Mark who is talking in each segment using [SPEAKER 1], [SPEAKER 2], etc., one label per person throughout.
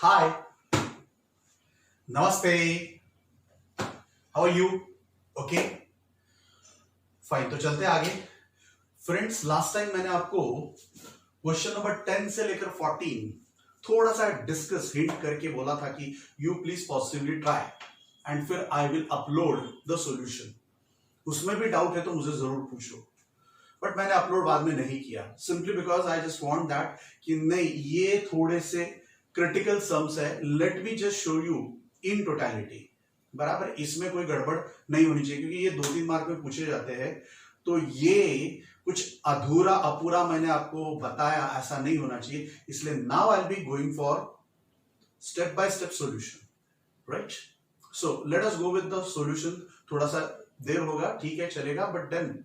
[SPEAKER 1] हाय, नमस्ते, how are you? Okay, fine. तो चलते हैं आगे। फ्रेंड्स, लास्ट टाइम मैंने आपको क्वेश्चन नंबर 10 से लेकर 14 थोड़ा सा डिस्कस हिंट करके बोला था कि you please possibly try and फिर I will upload the solution. उसमें भी डाउट है तो मुझे जरूर पूछो, बट मैंने अपलोड बाद में नहीं किया simply because I just want that कि नहीं, ये थोड़े से क्रिटिकल सम्स है, let me just show you in totality. बराबर, इसमें कोई गड़बड़ नहीं होनी चाहिए क्योंकि ये 2-3 मार्क में पूछे जाते हैं, तो ये कुछ अधूरा अपूरा मैंने आपको बताया ऐसा नहीं होना चाहिए। इसलिए now I will be going for step by step solution, right? So let us go with the solution. थोड़ा सा देर होगा, ठीक है, चलेगा, बट देन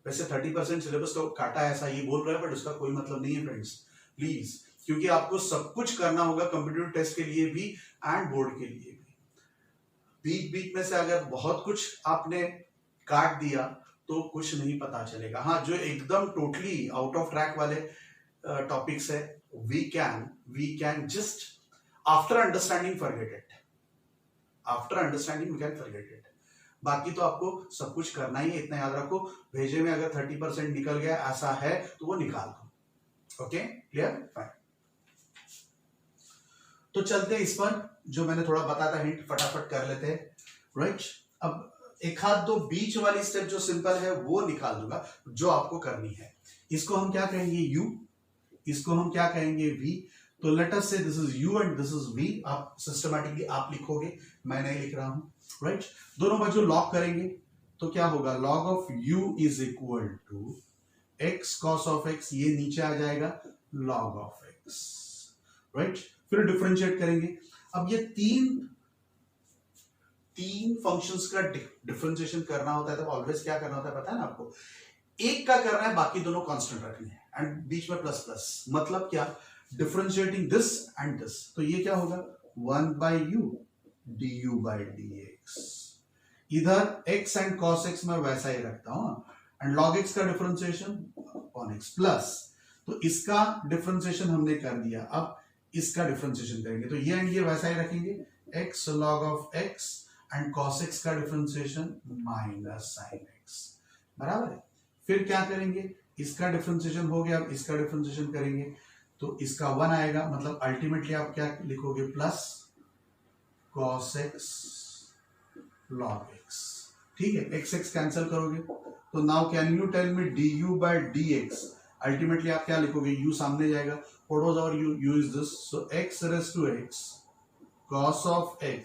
[SPEAKER 1] वैसे 30% सिलेबस तो काटा ऐसा ये बोल रहा है, बट उसका कोई मतलब नहीं है फ्रेंड्स, प्लीज, क्योंकि आपको सब कुछ करना होगा कॉम्पिटिटिव टेस्ट के लिए भी एंड बोर्ड के लिए भी। बीच बीच में से अगर बहुत कुछ आपने काट दिया तो कुछ नहीं पता चलेगा। हाँ, जो एकदम टोटली आउट ऑफ ट्रैक वाले टॉपिक्स है, we can just after understanding forget it, after understanding we can forget it. बाकी तो आपको सब कुछ करना ही है। इतना याद रखो, भेजे में अगर 30% निकल गया ऐसा है तो वो निकाल दो। Okay, clear, fine. तो चलते इस पर, जो मैंने थोड़ा बताया था हिंट फटाफट कर लेते हैं, राइट? अब एक हाथ दो बीच वाली स्टेप जो सिंपल है वो निकाल दूंगा, जो आपको करनी है। इसको हम क्या कहेंगे? यू। इसको हम क्या कहेंगे? वी। तो let us say this is u and this is v. आप सिस्टमैटिकली आप लिखोगे, मैं नहीं लिख रहा हूं, राइट? दोनों बाजू लॉग करेंगे तो क्या होगा? Log of u is equal to x cos of x, ये नीचे आ जाएगा log ऑफ x, राइट? फिर डिफरेंशिएट करेंगे। अब ये तीन फंक्शंस का डिफरेंशिएशन करना होता है तो ऑलवेज क्या करना होता है पता है ना आपको? एक का करना है, बाकी दोनों कांस्टेंट रखने हैं एंड बीच में प्लस प्लस। मतलब क्या? डिफरेंशिएटिंग दिस एंड दिस, तो ये क्या होगा? 1/u du by dx। इधर x एंड cos x मैं वैसा ही रखता हूं एंड log x का डिफरेंशिएशन अपॉन x प्लस, तो इसका डिफरेंशिएशन हमने कर दिया, अब इसका डिफरेंशिएशन करेंगे तो ये एंड ये वैसा ही रखेंगे, x log of x and cos x का डिफरेंशिएशन माइनस sin x, बराबर है। फिर क्या करेंगे? इसका डिफरेंशिएशन हो गया, अब इसका डिफरेंशिएशन करेंगे तो इसका 1 आएगा, मतलब अल्टीमेटली आप क्या लिखोगे? Plus cos x log x, ठीक है? x x कैंसिल करोगे तो now can you tell me du by dx, ultimately आप क्या लिखोगे? u सामने जाएगा, what was our u? u is this, so x raised to x cos of x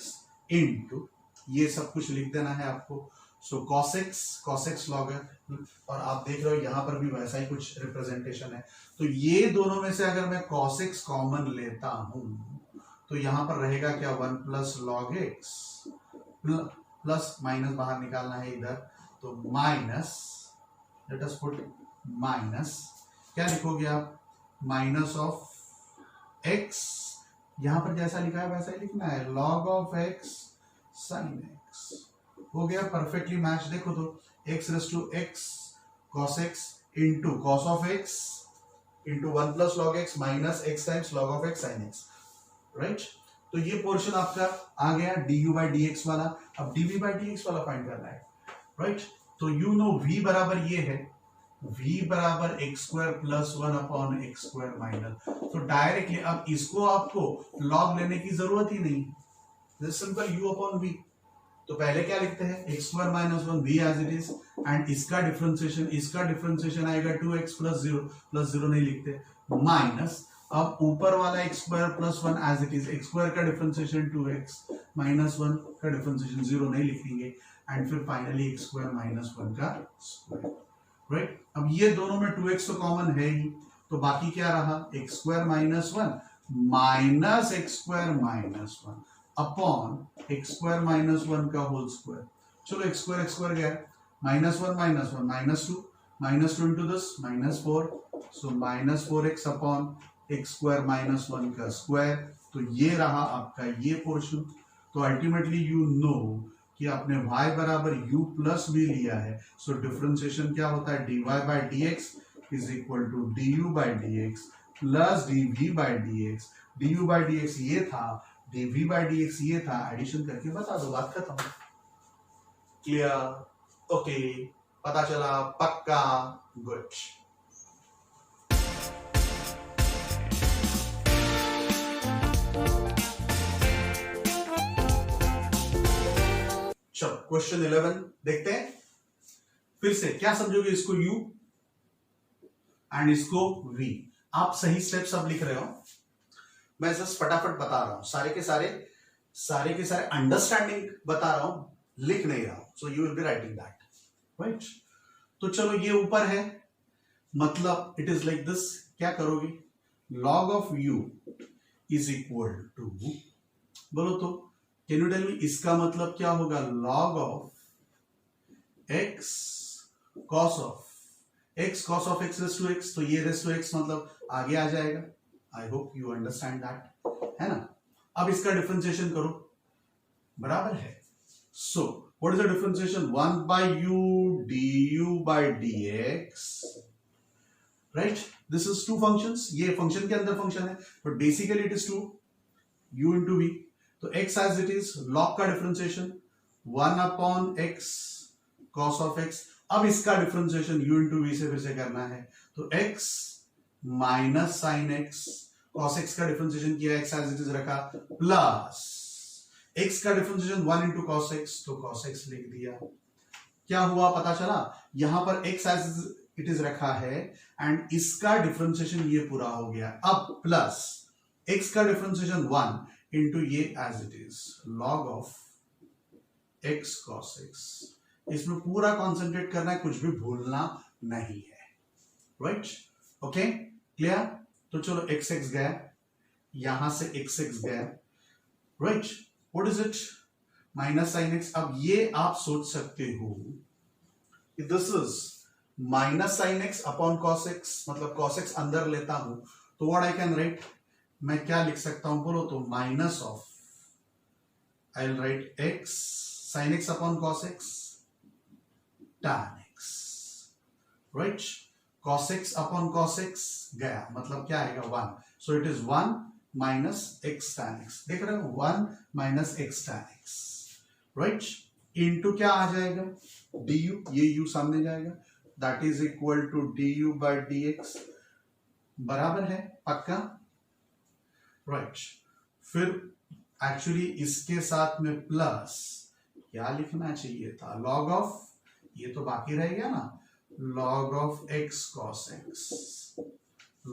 [SPEAKER 1] into, ये सब कुछ लिख देना है आपको, सो cos x log है, और आप देख रहे हो यहां पर भी वैसा ही कुछ रिप्रेजेंटेशन है। तो ये दोनों में से अगर मैं cos x कॉमन लेता हूं तो यहां पर रहेगा क्या? 1 plus log x, plus minus बाहर निकालना है इधर, तो minus, let us put minus, क्या लिखोगे आप? माइनस ऑफ एक्स, यहां पर जैसा लिखा है वैसा ही लिखना है, log of x sine x. हो गया परफेक्टली मैच। देखो तो x raise to x cos x into cos of x into 1 plus log x minus x times log of x sine x, right? तो ये पोर्शन आपका आ गया du by dx वाला। अब dv by dx वाला find करना है, right? तो यू नो v बराबर ये है, v बराबर x square plus 1 upon x square minus, तो डायरेक्टली अब इसको आपको लॉग लेने की जरूरत ही नहीं, this simple u upon v। तो पहले क्या लिखते हैं? x square minus 1 v as it is, and इसका डिफरेंशिएशन आएगा 2x प्लस 0 नहीं लिखते, माइनस, अब ऊपर वाला x square plus 1 as it is, x square का डिफरेंशिएशन 2x माइनस 1 का डिफरेंशिएशन 0 नहीं लिखेंगे, एंड फिर फाइनली x स्क्वायर माइनस 1 का स्क्वायर, राइट? अब ये दोनों में 2x तो कॉमन है ही, तो बाकी क्या रहा? x square minus 1 minus x square minus 1 upon x square minus 1 का होल स्क्वायर। चलो एक्स स्क्वायर गया, minus 1 minus 2 into this minus 4, so minus 4x upon x square minus 1 का स्क्वायर। तो ये रहा आपका ये पोर्शन। तो अल्टीमेटली यू नो कि आपने y बराबर u प्लस v लिया है, सो डिफरेंशिएशन क्या होता है? dy by dx is equal to du by dx plus dv by d x, d u by d x ये था, डीवी बाई डी एक्स ये था, एडिशन करके बता दो, बात खत्म। क्लियर? ओके, पता चला, पक्का, गुड। चलो क्वेश्चन 11 देखते हैं। फिर से क्या समझोगे, इसको u एंड इसको v। आप सही स्टेप्स अब लिख रहे हो, मैं जस्ट फटाफट बता रहा हूं, सारे के सारे अंडरस्टैंडिंग बता रहा हूं, लिख नहीं रहा हूं। So you will be writing that, right? तो चलो ये ऊपर है, मतलब इट इज लाइक दिस। क्या करोगे, log of u is equal to, बोलो तो कैन यू टेल मी इसका मतलब क्या होगा, log of x cos of x raise to x, तो ये रेस टू x मतलब आगे आ जाएगा। I hope you understand that, है ना? अब इसका डिफरेंशिएशन करो, बराबर है। So what is the differentiation, 1 by u du by dx, right? This is two functions, ये फंक्शन के अंदर फंक्शन है, but basically it is two u into v। तो x as it is, log का differentiation 1 upon x cos of x। अब इसका differentiation u into v से फिर से करना है, तो x minus sine x, cos x का डिफरेंशिएशन किया, x एज इट इज रखा, प्लस x का डिफरेंशिएशन 1 इंटू cos x, तो cos x लिख दिया। क्या हुआ पता चला, यहां पर x एज इट इज रखा है एंड इसका डिफरेंशिएशन ये पूरा हो गया। अब प्लस x का डिफरेंशिएशन 1 इंटू ये as it is, log of x cos x। इसमें पूरा कॉन्सेंट्रेट करना है, कुछ भी भूलना नहीं है, राइट? Okay, clear? तो चलो x x गया, यहां से x x गया, right? What is it, minus sine x। अब ये आप सोच सकते हो this is minus sine x upon cos x, मतलब cos x अंदर लेता हूं तो व्हाट आई कैन राइट, मैं क्या लिख सकता हूं बोलो तो, minus of, I will write x sin x upon cos x tan x, right? cos x upon cos x गया, मतलब क्या आएगा 1, so it is 1 minus x tan x, देख रहे हो, 1 minus x tan x, right? Into क्या आ जाएगा, du, ये u सामने जाएगा, that is equal to du by dx, बराबर है, पक्का, राइट? फिर एक्चुअली इसके साथ में प्लस क्या लिखना चाहिए था, log ऑफ, ये तो बाकी रह गया ना, log of x cos x,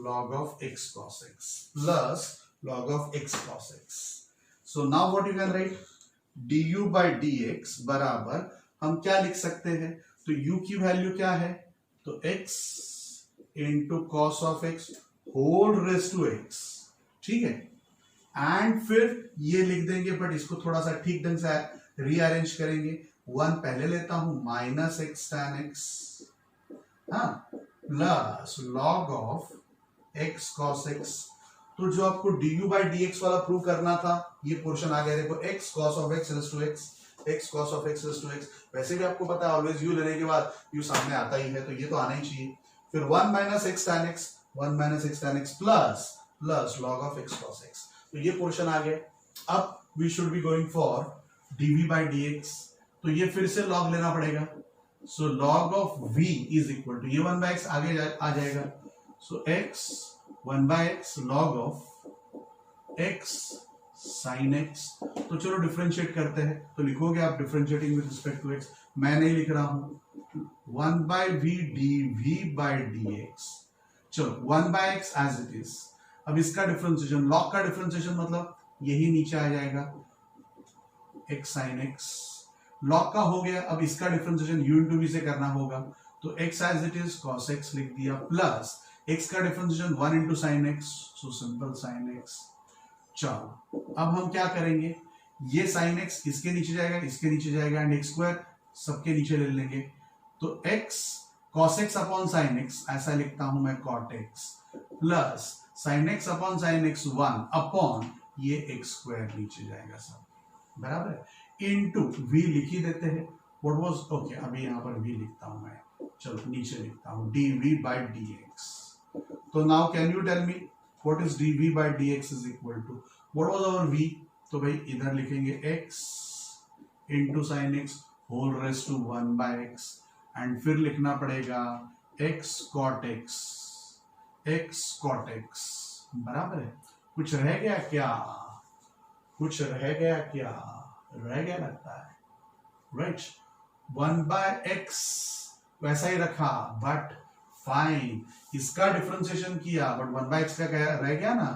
[SPEAKER 1] log of x cos x plus log of x cos x। So now what you can right, du by dx बराबर, हम क्या लिख सकते हैं, तो u की वैल्यू क्या है, तो x into cos of x whole raise to x, ठीक है? एंड फिर ये लिख देंगे, बट इसको थोड़ा सा ठीक ढंग से रीअरेंज करेंगे, 1 पहले लेता हूं, माइनस x tan x, हाँ, plus log of x cos x। तो जो आपको du by dx वाला प्रूव करना था, ये पोर्शन आ गया, देखो x cos of x raised to x, x cos of x raised to x। वैसे भी आपको पता है ऑलवेज u लेने के बाद u सामने आता ही है, तो ये तो आना ही चाहिए। फिर 1 minus x tan x, 1 minus x tan x plus log of x cos x, तो ये पोर्शन आ गया। अब we should be going for dv by dx, तो ये फिर से log लेना पड़ेगा, so log of v is equal to, ये 1 बाय x आगे आ जाएगा, so x 1 by x log of x sin x। तो चलो डिफरेंशिएट करते हैं, तो लिखोगे आप differentiating with respect to x, मैं नहीं लिख रहा हूं, 1 by v dv by dx, चलो 1 by x as it is. अब इसका डिफरेंशिएशन, log का डिफरेंशिएशन मतलब यही नीचे आ जाएगा, x sin x, log का हो गया। अब इसका डिफरेंशिएशन u इंटू v से करना होगा, तो x as it is cos x लिख दिया, प्लस x का differentiation 1 into sine x, so simple sin x। चलो अब हम क्या करेंगे, ये sin x इसके नीचे जाएगा, इसके नीचे जाएगा, एंड x स्क्वायर सबके नीचे ले लेंगे, तो x cos x upon sin x, ऐसा लिखता हूं मैं cot x, plus sin x upon sin x 1 upon ये x स्क्वायर नीचे जाएगा सब, बराबर है, इनटू v लिख ही देते हैं, व्हाट वाज, ओके अभी यहां पर v लिखता हूं मैं, चलो नीचे लिखता हूं dv by dx। तो now can you tell me what is dv by dx is equal to what was our v, तो भाई इधर लिखेंगे x into sine x whole raise to 1 by x and फिर लिखना पड़ेगा x cot x बराबर है। कुछ रह गया क्या? कुछ रह गया क्या? रह गया लगता है, राइट। 1 by x वैसा ही रखा, बट फाइन इसका डिफरेंशिएशन किया, बट 1 by x का क्या रह गया ना,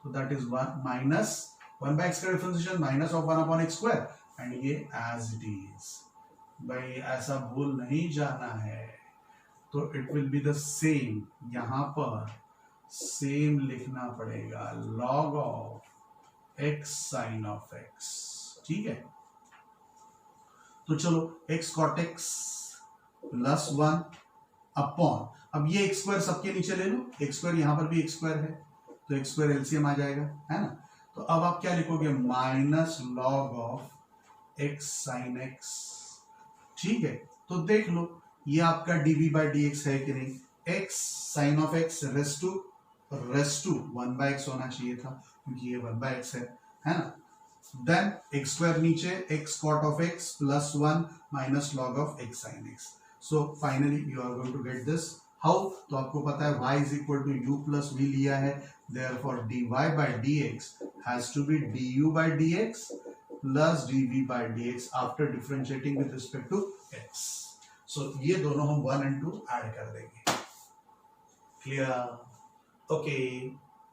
[SPEAKER 1] तो that is 1 minus 1 by x का differentiation minus of 1 upon x square, and ये एज इट इज। भाई ऐसा भूल नहीं जाना है, तो it will be the same, यहां पर सेम लिखना पड़ेगा log of x sine of x, ठीक है। तो चलो x cot x plus 1 upon, अब ये x स्क्वायर सबके नीचे ले लो, x स्क्वायर यहां पर भी x स्क्वायर है, तो x स्क्वायर एलसीएम आ जाएगा, है ना। तो अब आप क्या लिखोगे, minus log of x sine x, ठीक है। तो देख लो ये आपका dv by dx है कि नहीं, x sine of x raise to 1 by x होना चाहिए था, क्योंकि ये 1 by x है ना। देन x स्क्वायर नीचे, x cot of x plus 1 minus log of x sin x। So finally you are going to get this how, तो आपको पता है y is equal to u plus v लिया है, therefore dy by dx has to be du by dx plus dv by dx after differentiating with respect to x। So ये दोनों हम 1 and 2 add कर देंगे। क्लियर? ओके,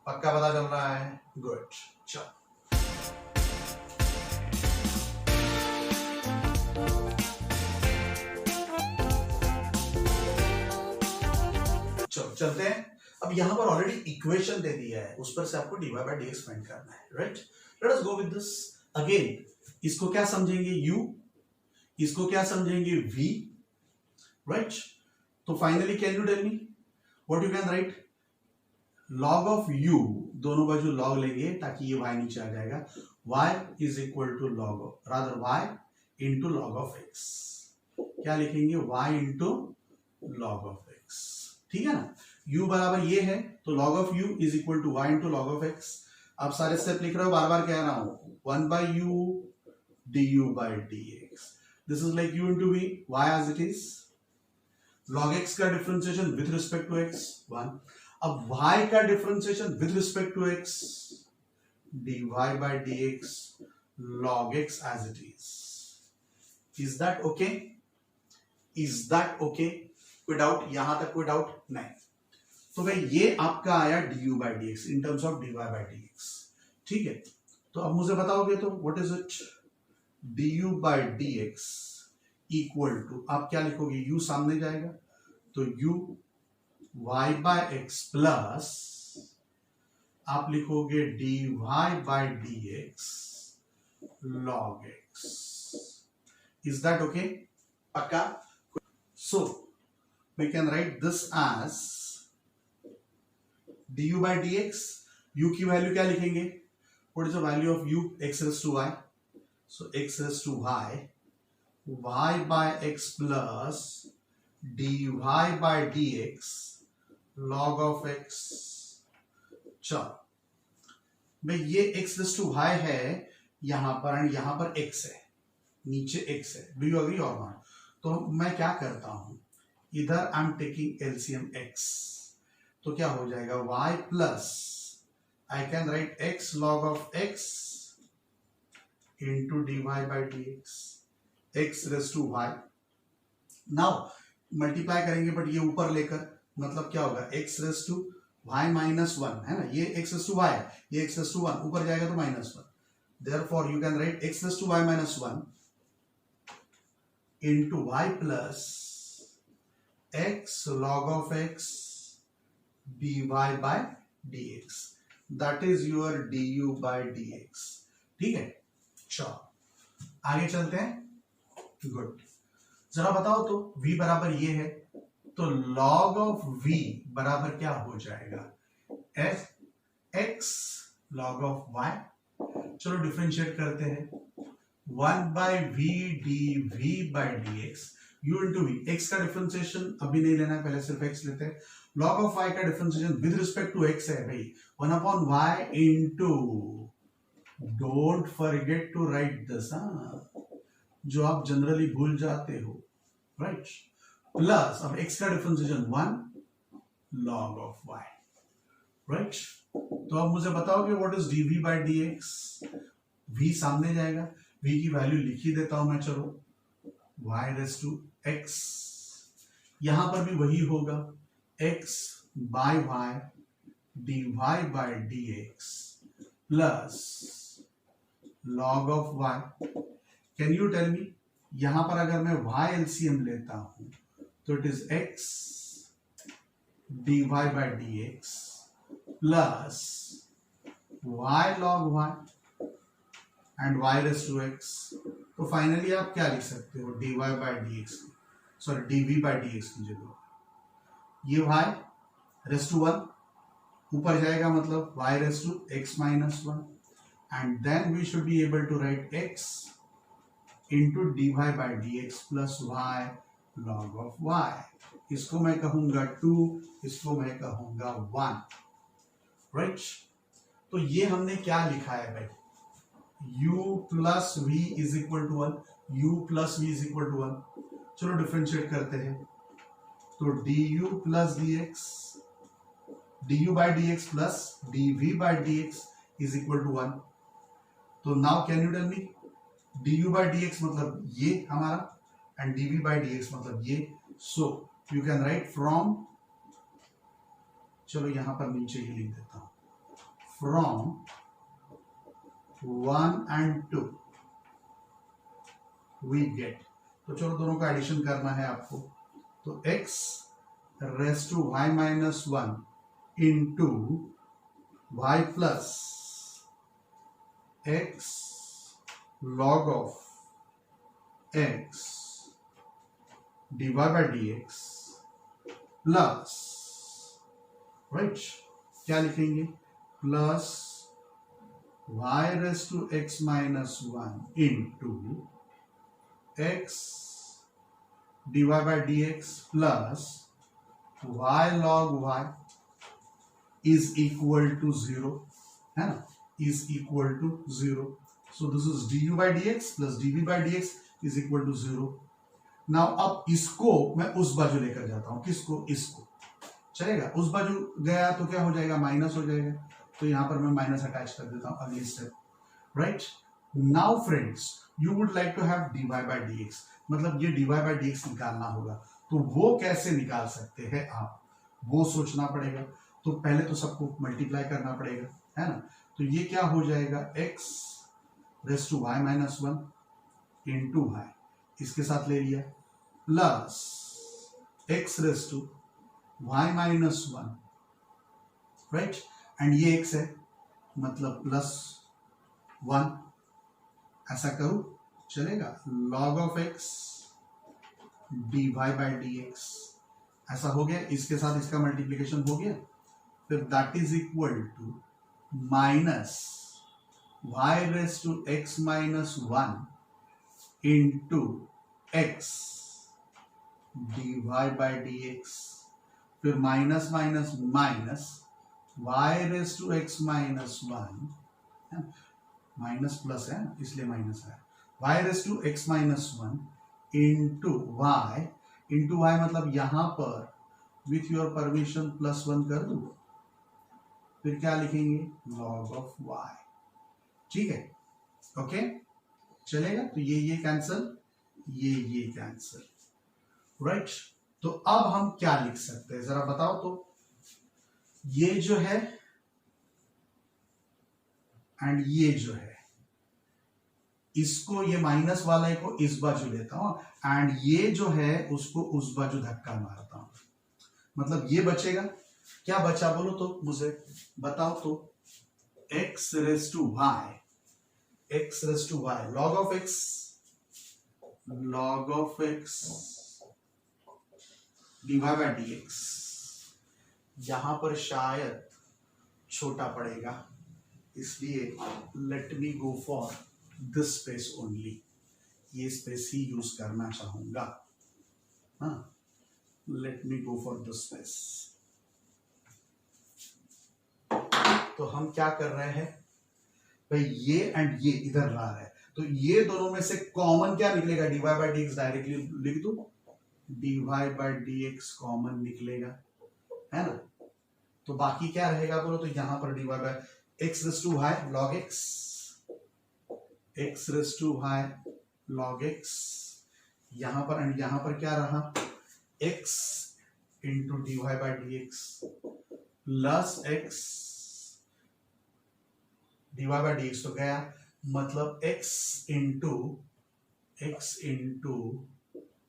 [SPEAKER 1] पक्का पता चल रहा है? गुड, चलो चलते हैं। अब यहां पर ऑलरेडी इक्वेशन दे दिया है, उस पर से आपको dy by dx फाइंड करना है, right. Let us go with this again. इसको क्या समझेंगे u, इसको क्या समझेंगे v, राइट। तो finally can you tell me what you can write, log of u, दोनों बाजू log लेंगे ताकि ये y नीचे आ जाएगा, y is equal to log of, rather y into log of x, क्या लिखेंगे, y into log of x, ठीक है ना। u बराबर ये है, तो log of u is equal to y into log of x। आप सारे स्टेप लिख रहे हो, बार बार कह रहा हूं, 1 by u du by dx, this is like u into v, y as it is, log x का differentiation with respect to x 1, अब y का differentiation with respect to x dy by dx log x as it is. Is that okay? Is that okay? कोई doubt? यहां तक कोई doubt नहीं? तो भाई ये आपका आया du by dx in terms of dy by dx, ठीक है। तो अब मुझे बताओगे तो what is it, du by dx equal to, आप क्या लिखोगे, u सामने जाएगा तो u y by x plus आप लिखोगे dy by dx log x। Is that okay? पक्का? So we can write this as du by dx, u की वैल्यू क्या लिखेंगे, what is the value of u, x raised to y, so x raised to y by x plus dy by dx log of x। चलो भाई ये x raised to y है यहां पर, and यहां पर x है, नीचे x है, डू यू अग्री और नॉट। तो मैं क्या करता हूं, इधर I am taking LCM x, तो क्या हो जाएगा, y plus I can write x log of x into dy by dx x raised to y। Now multiply करेंगे बट ये ऊपर लेकर, मतलब क्या होगा, x raised to y minus 1 है ना, ये x raised to y, ये x raised to 1 ऊपर जाएगा तो minus 1, therefore you can write x raised to y minus 1 into y plus x log of x dy by dx, that is your du by dx, ठीक है। चलो आगे चलते हैं, गुड। जरा बताओ तो v बराबर ये है, तो log of v बराबर क्या हो जाएगा, f x log of y। चलो डिफरेंशिएट करते हैं, 1 by v dv by dx u into v, x का डिफरेंशिएशन अभी नहीं लेना है, पहले सिर्फ x लेते हैं, लॉग ऑफ y का differentiation with respect to x है भाई 1/y into, don't forget to write this, जो आप जनरली भूल जाते हो, राइट, प्लस अब x का differentiation 1 log of y, right. तो अब मुझे बताओगे what is dv by dx, v सामने जाएगा, v की वैल्यू लिख ही देता हूं मैं, चलो y रेस टू x, यहां पर भी वही होगा x by y dy bye dx plus log of y। Can you tell me, यहां पर अगर मैं y एलसीएम लेता हूं तो it is x dy bye dx plus y log y and y raise to x। तो finally आप क्या लिख सकते हो, dy bye dx, sorry dv by dx की जगह ये y रेस टू 1 ऊपर जाएगा, मतलब y raise to x minus 1, and then we should be able to write x into dy bye dx plus y log of y। इसको मैं कहूंगा 2, इसको मैं कहूंगा 1, राइट। तो ये हमने क्या लिखा है भाई, u plus v is equal to 1, u plus v is equal to 1। चलो डिफरेंशिएट करते हैं, तो du plus dx, du by dx plus dv by dx is equal to 1। तो now can you tell me, du by dx मतलब ये हमारा, and dv by dx मतलब ये, so you can right from, चलो यहां पर नीचे ही लिख देता हूं, फ्रॉम 1 and 2 we get, तो चलो दोनों का एडिशन करना है आपको, तो x raise to y minus 1 into y plus x log of x dy bye dx plus, right, क्या लिखेंगे, plus y raise to x minus 1 into x dy bye dx plus y log y is equal to 0, है ना, is equal to 0। So this is du by dx plus dv by dx is equal to 0। Now अब इसको मैं उस बाजू लेकर जाता हूं, किसको, इसको, चलेगा, उस बाजू गया तो क्या हो जाएगा, माइनस हो जाएगा, तो यहां पर मैं माइनस अटैच कर देता हूं अगली step, right. Now friends, you would like to have dy bye dx, मतलब ये dy बाय dx निकालना होगा, तो वो कैसे निकाल सकते हैं आप, वो सोचना पड़ेगा। तो पहले तो सबको मल्टीप्लाई करना पड़ेगा, है ना, तो ये क्या हो जाएगा, x raise to y minus 1 into y, इसके साथ ले लिया, plus x raise to y minus 1, right, and ये x है, मतलब प्लस 1, ऐसा करूं चलेगा, log of x dy bye dx, ऐसा हो गया, इसके साथ इसका मल्टीप्लिकेशन हो गया, फिर that is equal to minus y raise to x minus 1 into x dy bye dx, फिर minus minus minus y raise to x minus 1, minus plus है ना इसलिए माइनस है, y raise to x minus 1 into y मतलब यहां पर with your permission plus 1 कर दू, फिर क्या लिखेंगे, log ऑफ y, ठीक है, ओके, चलेगा। तो ये कैंसल, ये कैंसल, राइट। तो अब हम क्या लिख सकते हैं, जरा बताओ तो, ये जो है एंड ये जो है, इसको, ये माइनस वाले को इस बाजू लेता हूं, एंड ये जो है उसको उस बाजू धक्का मारता हूं, मतलब ये बचेगा, क्या बचा बोलो तो मुझे बताओ तो, x raise to y, log of x dy bye dx, यहां पर शायद छोटा पड़ेगा, इसलिए let me go for this space only, ये स्पेस ही यूज करना चाहूंगा, हाँ, let me go for this space, तो हम क्या कर रहे हैं भाई, ये एंड ये इधर ला रहे हैं, तो ये दोनों में से कॉमन क्या निकलेगा, dy by d x directly लिख दू, dy by d x common निकलेगा, है ना। तो बाकी क्या रहेगा बोलो, तो यहां पर dy by x raise to high log x, x raise to high log x, यहां पर एंड यहां पर क्या रहा, x into d y by d x plus x d y by d x तो गया, मतलब x into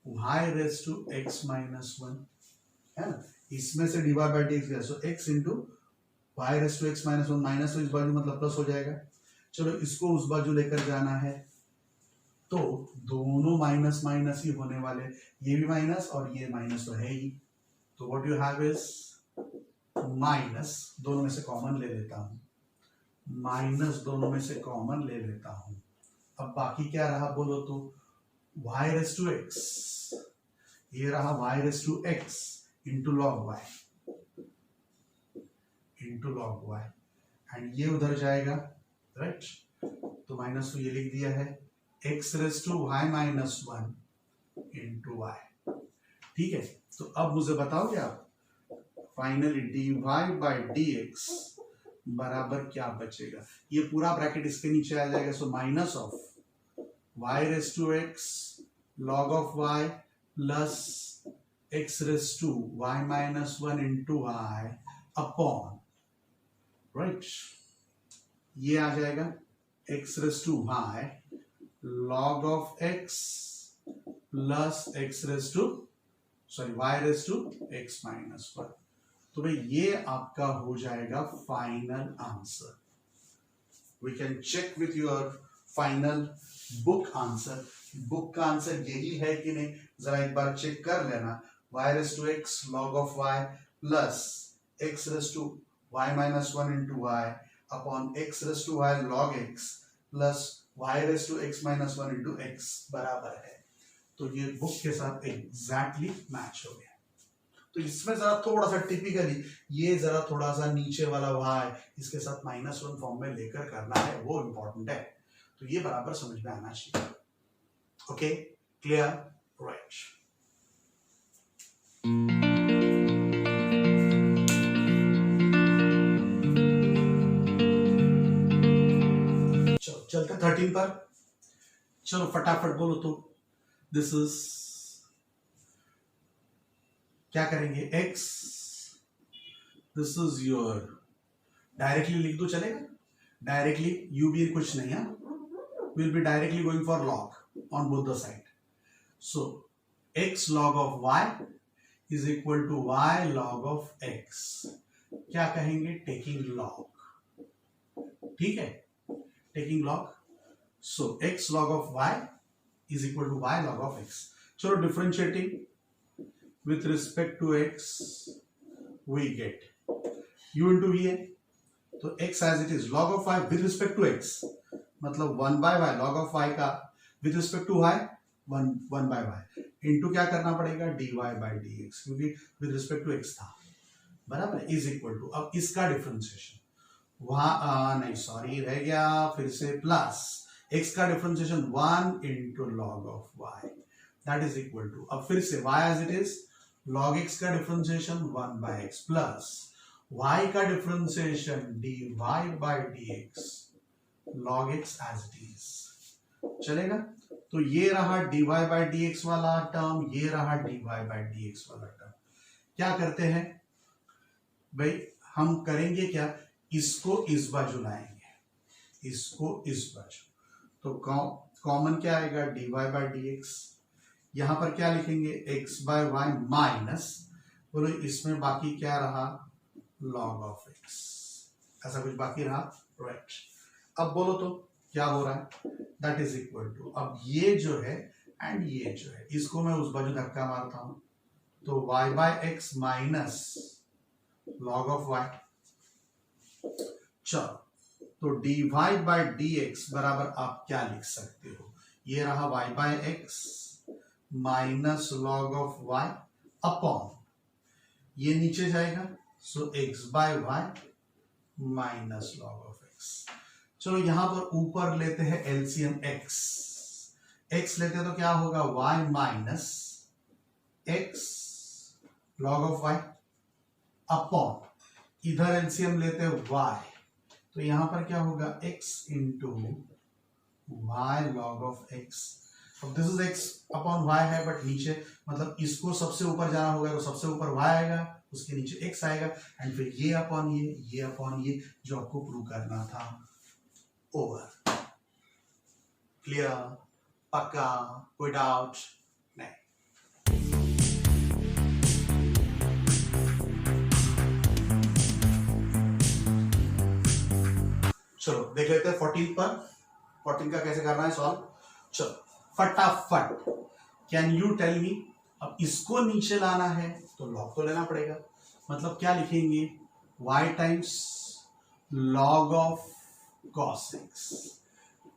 [SPEAKER 1] y raise to x minus one, है ना। इसमें से d y by d x गया, सो x into y raise to x minus one, minus तो इस बाजू मतलब प्लस हो जाएगा। चलो इसको उस बाजू लेकर जाना है, तो दोनों माइनस माइनस ही होने वाले, ये भी माइनस और ये माइनस तो है ही, तो what you have is minus, दोनों में से कॉमन ले लेता हूं, माइनस दोनों में से कॉमन ले लेता हूं। अब बाकी क्या रहा बोलो, तो y रेस टू x, ये रहा y raise to x into log y, into log y, and ये उधर जाएगा, राइट। तो माइनस तो ये लिख दिया है, x raise to y minus one into y, ठीक है। तो अब मुझे बताओगे आप, finally dy by d x बराबर क्या बचेगा, ये पूरा ब्रैकेट इसके नीचे आ जाएगा, सो minus of y raise to x log of y plus x raise to y minus one into y upon, right, ये आ जाएगा x raise to y log of x plus x raise to y raise to x minus one. तो भाई ये आपका हो जाएगा final answer. We can check with your final book answer, book का आंसर यही है कि नहीं, जरा एक बार चेक कर लेना, y raise to x log of y plus x raise to y minus one into y upon x raise to y log x plus y raise to x minus one into x बराबर है। तो ये book के साथ exactly match हो गया। तो इसमें जरा थोड़ा सा टिपिकली ये जरा थोड़ा सा नीचे वाला y इसके साथ माइनस वन फॉर्म में लेकर करना है, वो इंपॉर्टेंट है। तो ये बराबर समझ में आना चाहिए। Okay, clear, right. चलो चलते 13 पर, चलो फटाफट बोलो। तो दिस इज, क्या करेंगे, x, this is your, directly लिख दो चलेगा, डायरेक्टली यू भी कुछ नहीं है, will be directly going for log on both the side. So x log of y is equal to y log of x, क्या कहेंगे, टेकिंग लॉग, ठीक है, taking log. So x log of y is equal to y log of x. चलो differentiating with respect to x we get u into v है, तो x as it is log of y with respect to x मतलब 1 by y log of y का with respect to y 1 by y into क्या करना पड़ेगा, dy by dx, क्योंकि with respect to x था, बराबर है, is equal to, अब इसका डिफरेंशिएशन वहां नहीं सॉरी रह गया, फिर से प्लस x का differentiation 1 into log of y that is equal to, अब फिर से y as it is log x का differentiation 1 by x plus y का differentiation dy by dx log x as it is, चलेगा। तो ये रहा dy by dx वाला टर्म, ये रहा dy by dx वाला टर्म। क्या करते हैं भाई, हम करेंगे क्या, इसको इस बाजू लाएंगे, इसको इस बाजू, तो कॉमन क्या आएगा, dy by dx, यहां पर क्या लिखेंगे, x by y माइनस, बोलो इसमें बाकी क्या रहा, log of x, ऐसा कुछ बाकी रहा, राइट। अब बोलो तो क्या हो रहा है, दैट इज इक्वल टू, अब ये जो है एंड ये जो है, इसको मैं उस बाजू धक्का मारता हूं, तो y by x minus log of y, चलो तो dy by dx बराबर आप क्या लिख सकते हो, ये रहा y by x minus log of y upon, ये नीचे जाएगा, so x by y minus log of x. चलो यहां पर ऊपर लेते हैं एलसीएम एक्स। एक्स लेते हैं तो क्या होगा, y minus x log of y upon इधर एलसीएम लेते हैं वाई, तो यहां पर क्या होगा x into y log of x। अब this is x upon y है, बट नीचे मतलब इसको सबसे ऊपर जाना होगा तो सबसे ऊपर y आएगा, उसके नीचे x आएगा, एंड फिर ये अपॉन ये अपॉन ये जो आपको प्रूव करना था। ओवर। क्लियर? पक्का? कोई डाउट? नहीं। चलो देख लेते हैं 14 पर। 14 का कैसे करना है सॉल्व। चलो फटाफट, कैन यू टेल मी। अब इसको नीचे लाना है तो लॉग तो लेना पड़ेगा, मतलब क्या लिखेंगे, y times log of cos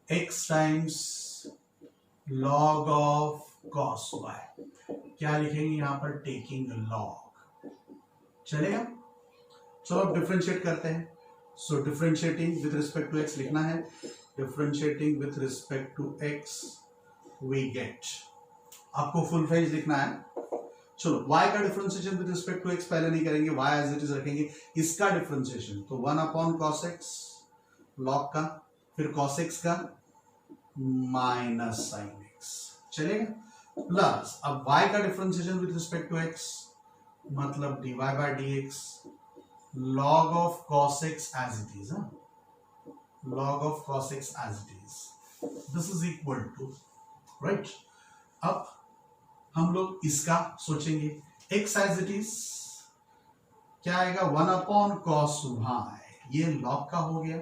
[SPEAKER 1] x times log of cos y। क्या लिखेंगे यहां पर, टेकिंग लॉग। चलेगा? चलो अब डिफरेंशिएट करते हैं। So differentiating with respect to x लिखना है, differentiating with respect to x we get, आपको फुल फ्लेज लिखना है। चलो y का differentiation with respect to x पहले नहीं करेंगे, y एज इट इज रखेंगे। इसका डिफरेंशिएशन तो 1 अपॉन cos x लॉग का, फिर cos x का माइनस sin x, चलेगा? प्लस अब y का differentiation with respect to x मतलब dy bye dx log of cos x as it is, log of cos x as it is, this is equal to, right? अब हम लोग इसका सोचेंगे, x as it is क्या आएगा, 1 upon cos y, ये log का हो गया।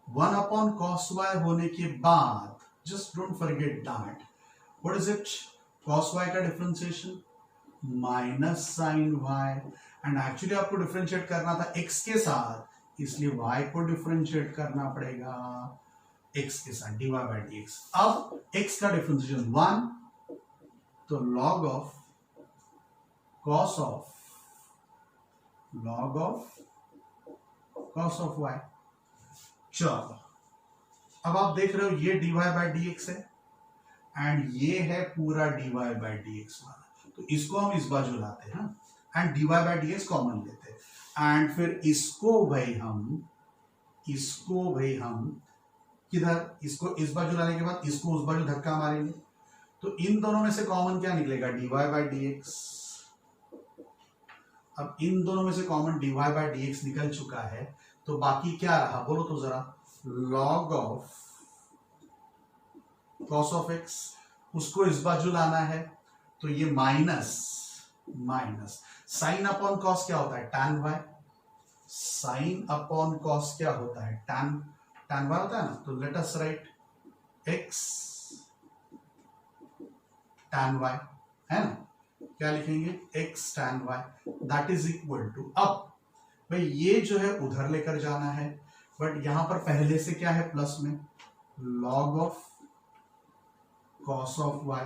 [SPEAKER 1] 1 अपॉन cos y होने के बाद just don't forget that, what is it, cos y का differentiation minus sine y, and actually आपको डिफरेंशिएट करना था x के साथ, इसलिए y को डिफरेंशिएट करना पड़ेगा x के साथ, dy बाय dx। अब x का डिफरेंशिएशन 1, तो log of cos of y। चलो अब आप देख रहे हो ये dy बाय dx है, एंड ये है पूरा dy बाय dx वाला, तो इसको हम इस बाजू लाते हैं and dy bye dx common लेते हैं, एंड फिर इसको भाई हम किधर, इसको इस बाजू लाने के बाद इसको उस बाजू धक्का मारेंगे, तो इन दोनों में से कॉमन क्या निकलेगा, dy बाय dx। अब इन दोनों में से कॉमन dy बाय dx निकल चुका है, तो बाकी क्या रहा बोलो तो जरा, log of cos of x, उसको इस बाजू लाना है, तो ये माइनस साइन अपॉन कॉस क्या होता है, tan y, sine upon cos क्या होता है, tan y होता है ना, तो let us right x tan y, है ना, क्या लिखेंगे, x tan y, that is equal to, अब भाई ये जो है उधर लेकर जाना है, बट यहां पर पहले से क्या है प्लस में, log of cos of y।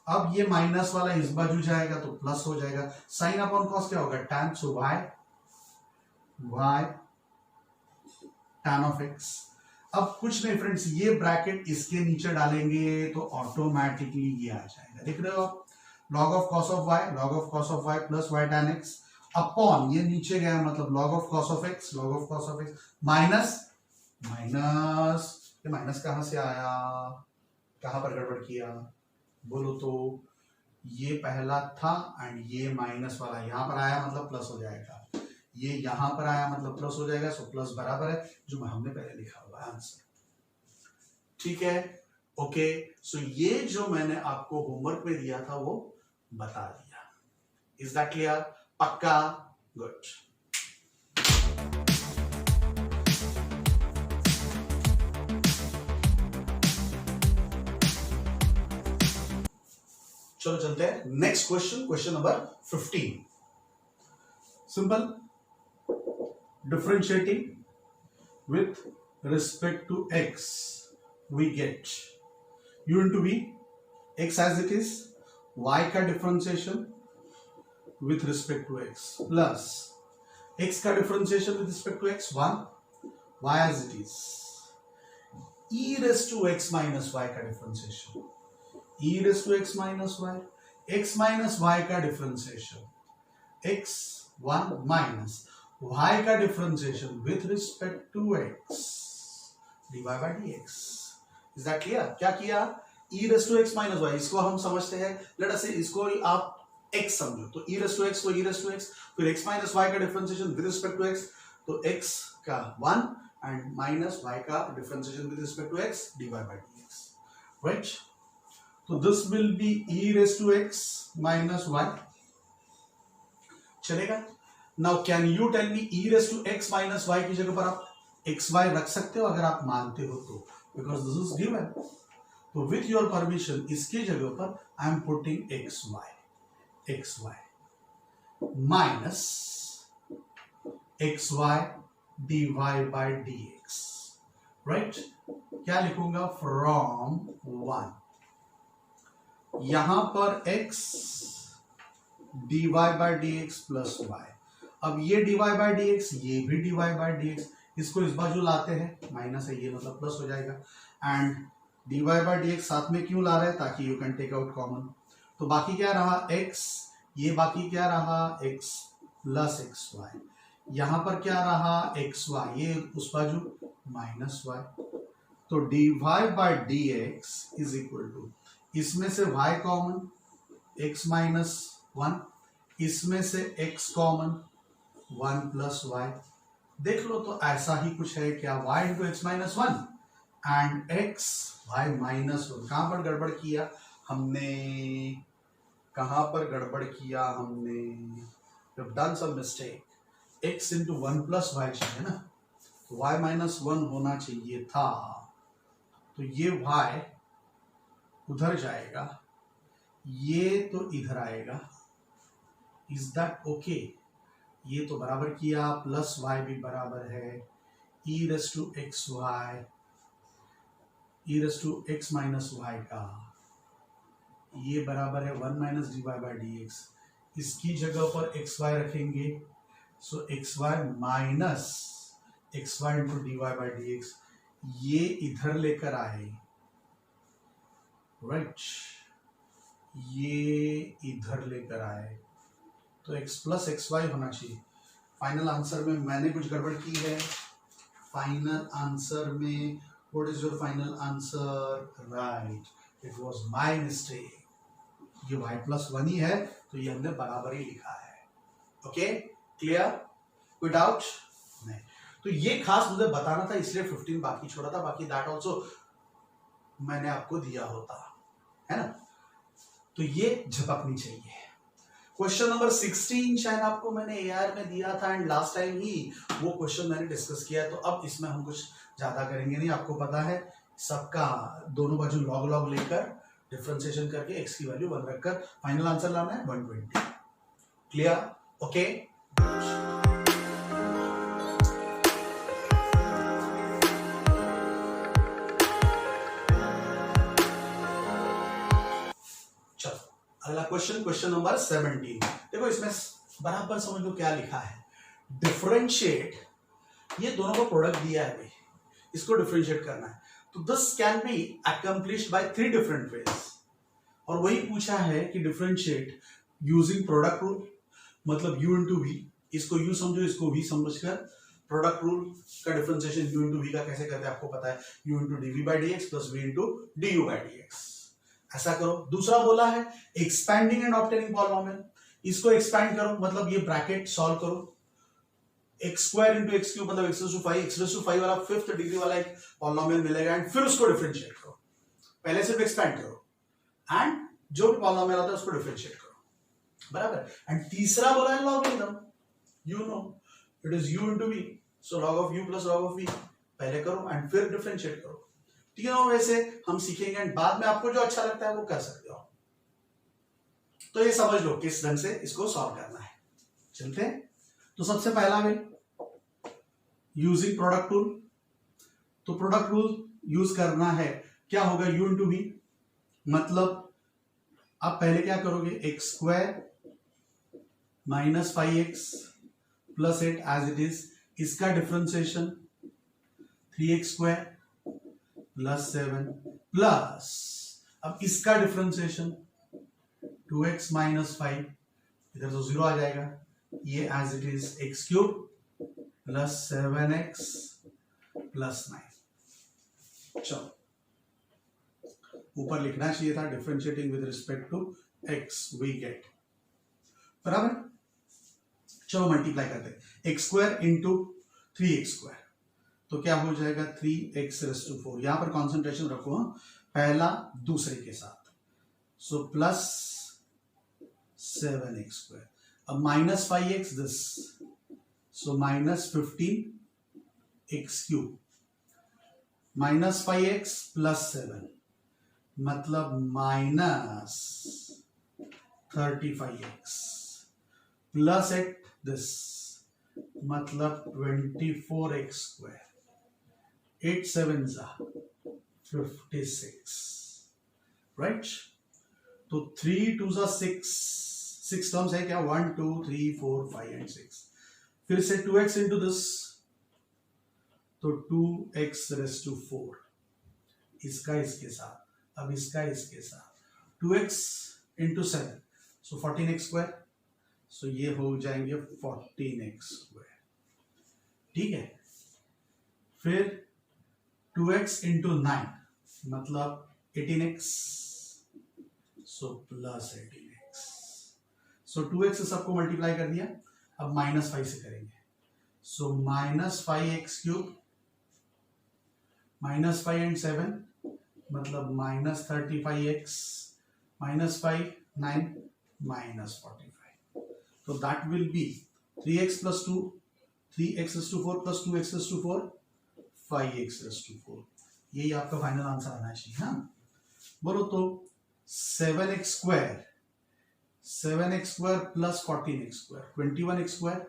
[SPEAKER 1] अब ये माइनस वाला इस बाजू जाएगा तो प्लस हो जाएगा, साइन अपॉन कॉस क्या होगा, tan, so y tan of x। अब कुछ नहीं फ्रेंड्स, ये ब्रैकेट इसके नीचे डालेंगे तो ऑटोमेटिकली ये आ जाएगा, देख रहे हो आप, log of cos of y plus y tan x upon ये नीचे गया मतलब log of cos of x minus ये माइनस कहां से आया, कहां पर गड़बड़ किया बोलो तो, ये पहला था एंड ये माइनस वाला यहां पर आया मतलब प्लस हो जाएगा, ये यहां पर आया मतलब प्लस हो जाएगा, सो प्लस बराबर है जो हमने पहले लिखा हुआ है आंसर, ठीक है? ओके, सो ये जो मैंने आपको होमवर्क में दिया था वो बता दिया, इज दैट क्लियर? पक्का? गुड। चलो चलते हैं next question number 15। Simple, differentiating with respect to x we get u into v, x as it is, y का differentiation with respect to x plus x का differentiation with respect to x 1, y as it is, e raised to x minus y का differentiation, e raised to x minus y, x minus y का differentiation, x 1 minus y का differentiation with respect to x dy by dx. Is that clear? क्या किया? e raised to x minus y, इसको हम समझते हैं, late us से इसको आप x समझो, तो e raised to x, तो e raised to x, फिर x minus y का differentiation with respect to x, तो x का 1 एंड माइनस y का differentiation with respect to x dy by dx, right? तो this will be e raised to x minus y, चलेगा? Now can you tell me e raised to x minus y की जगह पर आप xy रख सकते हो अगर आप मानते हो तो, बिकॉज दिस इज गिवन. तो विथ योर परमिशन इसकी जगह पर I am putting xy minus xy dy by dx, right? क्या लिखूंगा? फ्रॉम 1, यहां पर x dy by dx plus y. अब ये dy by dx, ये भी dy by dx, इसको इस बाजू लाते हैं, माइनस है ये मतलब प्लस हो जाएगा, एंड dy by dx साथ में क्यों ला रहे हैं? ताकि you can take out common. तो बाकी क्या रहा? x, ये बाकी क्या रहा? x प्लस xy, यहां पर क्या रहा? xy, ये उस बाजू माइनस y. तो dy by dx is equal to, इसमें से y कॉमन, x माइनस 1, इसमें से x कॉमन 1 प्लस y. देख लो तो ऐसा ही कुछ है क्या? y into x minus 1 and x y minus 1. कहां पर गड़बड़ किया हमने? कहां पर गड़बड़ किया हमने? Done some mistake. x into 1 plus y चाहिए ना, तो y माइनस 1 होना चाहिए था, तो ये y उधर जाएगा, ये तो इधर आएगा. Is that okay? ये तो बराबर किया, प्लस y भी बराबर है e raise to x minus y का, ये बराबर है 1 माइनस dy by dx. इसकी जगह पर xy रखेंगे, सो xy minus xy into dy by dx, ये इधर लेकर आए, राइट? ये इधर लेकर आए, तो x प्लस xy होना चाहिए. फाइनल आंसर में मैंने कुछ गड़बड़ की है. फाइनल आंसर में what is your final answer? Right, it was my mistake. ये y प्लस 1 ही है, तो ये हमने बराबर ही लिखा है. Okay, clear? कोई डाउट नहीं? तो ये खास मुझे बताना था, इसलिए 15 बाकी छोड़ा था, बाकी दैट आल्सो मैंने आपको दिया होता, है ना? तो ये झपकनी चाहिए. क्वेश्चन नंबर 16 शायद आपको मैंने एआर में दिया था, एंड लास्ट टाइम ही वो क्वेश्चन मैंने डिस्कस किया है, तो अब इसमें हम कुछ ज्यादा करेंगे नहीं. आपको पता है सबका दोनों बाजू लॉग लॉग लेकर डिफरेंशिएशन करके x की वैल्यू 1 रखकर फाइनल आंसर लाना है 120. क्लियर? ओके. अगला क्वेश्चन, क्वेश्चन नंबर 17. देखो इसमें बराबर समझ लो क्या लिखा है. डिफरेंशिएट, ये दोनों को प्रोडक्ट दिया है भाई, इसको डिफरेंशिएट करना है. तो this can be accomplished by 3 different ways, और वही पूछा है कि डिफरेंशिएट यूजिंग प्रोडक्ट रूल, मतलब u इंटू वी, इसको u समझो, इसको v समझकर प्रोडक्ट रूल का डिफरेंशिएशन u इंटू वी का कैसे करते हैं आपको पता है, u into d v by d x plus v into d u by d x. ऐसा करो. दूसरा बोला है एक्सपैंडिंग एंड ऑब्टेनिंग पॉलिनोमियल, इसको एक्सपैंड करो, मतलब ये ब्रैकेट सॉल्व करो. X square into x cube मतलब एक्स रेज़ टू 5 वाला 5th डिग्री वाला एक पॉलिनोमियल मिलेगा, एंड फिर उसको डिफरेंशिएट करो. पहले सिर्फ एक्सपैंड करो एंड जो भी पॉलिनोमियल आता है उसको डिफरेंशिएट करो, बराबर. एंड तीसरा बोला है logarithm, you know it is u into v, so log of u प्लस log ऑफ v, पहले करो एंड फिर डिफरेंशिएट करो. तीनों वैसे हम सीखेंगे, एंड बाद में आपको जो अच्छा लगता है वो कर सकते हो. तो ये समझ लो किस ढंग से इसको सॉल्व करना है. चलते हैं. तो सबसे पहला वे यूजिंग प्रोडक्ट रूल, तो प्रोडक्ट रूल यूज करना है. क्या होगा? u इंटू वी, मतलब आप पहले क्या करोगे, x square minus 5x plus 8 as it is, इसका डिफरेंशिएशन 3x² प्लस 7 प्लस, अब इसका डिफरेंशिएशन 2x माइनस 5, इधर तो 0 आ जाएगा, ये as it is x³ plus 7x plus 9। चलो ऊपर लिखना चाहिए था differentiating with respect to x we get, बराबर। चलो मल्टीप्लाई करते हैं, x² इंटू 3x², तो क्या हो जाएगा 3x⁴। यहां पर कॉन्सेंट्रेशन रखो, पहला दूसरे के साथ, सो प्लस 7x², अब minus 5x this, so minus 15x³ minus 5x plus 7 मतलब माइनस 35x प्लस 8 दिस मतलब 24x², 8 7 56, राइट। तो 3 2 6 टर्म्स है क्या, 1 2 3 4 5 एंड 6, फिर से 2x इंटू दिस, तो 2x⁴, इसका इसके साथ, अब इसका इसके साथ, 2x इंटू 7, सो 14x², सो ये हो जाएंगे 14x², ठीक है। फिर 2x इंटू 9 मतलब 18x, सो प्लस 18x, सो 2x से सबको मल्टीप्लाई कर दिया, अब माइनस 5 से करेंगे, so minus 5x³ minus 5 and 7 मतलब माइनस 35x माइनस 5 9 माइनस 45, तो that will be 3x plus 2 3x⁴ plus 2x⁴ 5x⁴, यही आपका फाइनल आंसर आना चाहिए। हाँ बोलो तो 7x² plus 14x² 21x²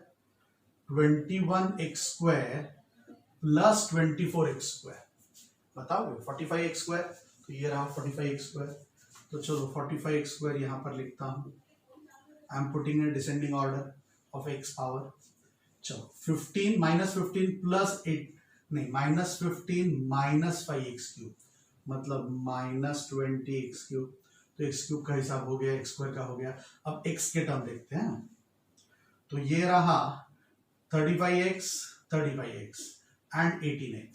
[SPEAKER 1] 21x² plus 24x², बताओगे 45x², तो ये रहा 45x², तो चलो 45x² यहां पर लिखता हूं, I am putting in descending order of x power. चलो 15 माइनस 15 प्लस 8 नहीं माइनस 15 माइनस 5x³ मतलब माइनस 20x³, तो x³ का हिसाब हो गया, x² का हो गया। अब x के टर्म देखते हैं, तो ये रहा 35x and 18x,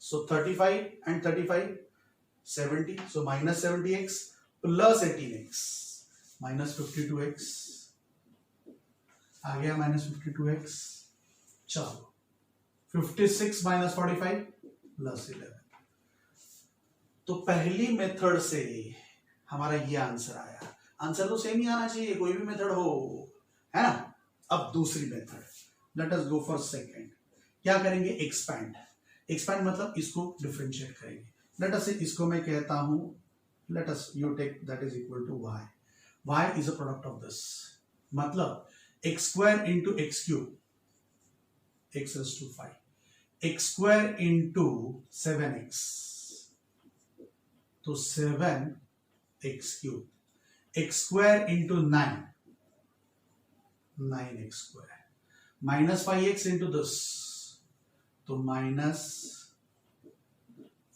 [SPEAKER 1] so 35 and 35 70, so minus 70x plus 18x minus 52x आ गया, minus 52x। चलो 56 minus 45 plus 11, तो पहली मेथड से हमारा ये आंसर आया। आंसर तो सेम ही आना चाहिए, कोई भी मेथड हो, है ना। अब दूसरी method, late us go for second. क्या करेंगे, एक्सपैंड। एक्सपैंड मतलब इसको डिफरेंशिएट करेंगे। लेट अस इसको मैं कहता हूं, let us you take that is equal to y, y is a product of this, मतलब x² into x³ x⁵, x² into 7x तो 7x³ x² into 9 9x², minus 5x into this तो minus